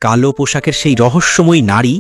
কালো পোশাকের সেই রহস্যময়ী নারী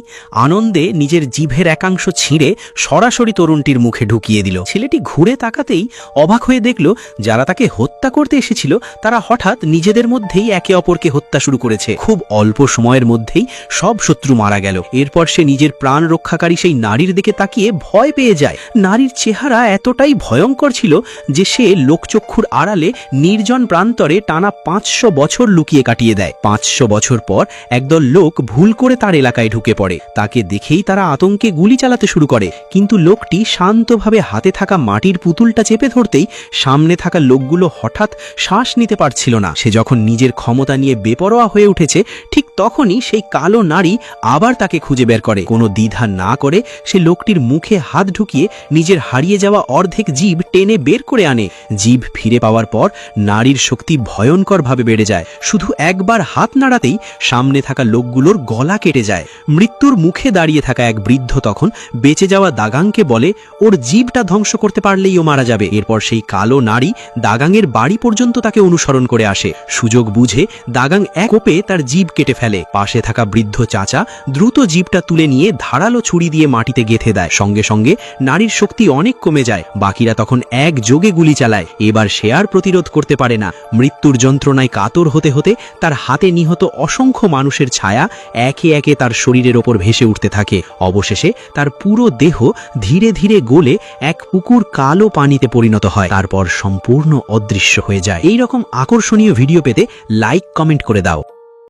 আনন্দে নিজের জিভের একাংশ ছিঁড়ে সরাসরি তরুণটির মুখে ঢুকিয়ে দিল। ছেলেটি ঘুরে তাকাতেই অবাক হয়ে দেখল যারা তাকে হত্যা করতে এসেছিল তারা হঠাৎ নিজেদের মধ্যেই একে অপরকে হত্যা শুরু করেছে। খুব অল্প সময়ের মধ্যেই সব শত্রু মারা গেল। এরপর সে নিজের প্রাণ রক্ষাকারী সেই নারীর দিকে তাকিয়ে ভয় পেয়ে যায়। নারীর চেহারা এতটাই ভয়ঙ্কর ছিল যে সে লোকচক্ষুর আড়ালে নির্জন প্রান্তরে টানা 500 বছর লুকিয়ে কাটিয়ে দেয়। 500 বছর পর একদল লোক ভুল করে তার এলাকায় ঢুকে পড়ে। তাকে দেখেই তারা আতঙ্কে গুলি চালাতে শুরু করে, কিন্তু লোকটি শান্তভাবে হাতে থাকা মাটির পুতুলটা চেপে ধরতেই সামনে থাকা লোকগুলো হঠাৎ শ্বাস নিতে পারছিল না। সে যখন নিজের ক্ষমতা নিয়ে বেপরোয়া হয়ে উঠেছে ঠিক তখনই সেই কালো নারী আবার তাকে খুঁজে বের করে। কোনো দ্বিধা না করে সে লোকটির মুখে হাত ঢুকিয়ে নিজের হারিয়ে যাওয়া অর্ধেক জিভ টেনে বের করে আনে। জিভ ফিরে পাওয়ার পর নারীর শক্তি ভয়ঙ্করভাবে বেড়ে যায়। শুধু একবার হাত নাড়াতেই সামনে থাকা লোকগুলোর গলা কেটে যায়। মৃত্যুর মুখে দাঁড়িয়ে থাকা এক বৃদ্ধ তখন বেঁচে যাওয়া দাগাংকে বলে ওর জিভটা ধ্বংস করতে পারলেই ও মারা যাবে। এরপর সেই কালো নারী দাগাংয়ের বাড়ি পর্যন্ত তাকে অনুসরণ করে আসে। সুযোগ বুঝে দাগাং এক কোপে তার জিভ কেটে ফেলে। পাশে থাকা বৃদ্ধ চাচা দ্রুত জিভটা তুলে নিয়ে ধারালো ছুরি দিয়ে মাটিতে গেঁথে দেয়। সঙ্গে সঙ্গে নারীর শক্তি অনেক কমে যায়। বাকিরা তখন একযোগে গুলি চালায়। এবার সে আর প্রতিরোধ করতে পারে না। মৃত্যুর যন্ত্রণায় কাতর হতে হতে তার হাতে নিহত অসংখ্য মানুষের ছায়া একে একে তার শরীরের ওপর ভেসে উঠতে থাকে। অবশেষে তার পুরো দেহ ধীরে ধীরে গলে এক পুকুর কালো পানিতে পরিণত হয়, তারপর সম্পূর্ণ অদৃশ্য হয়ে যায়। এই রকম আকর্ষণীয় ভিডিও পেতে লাইক কমেন্ট করে দাও।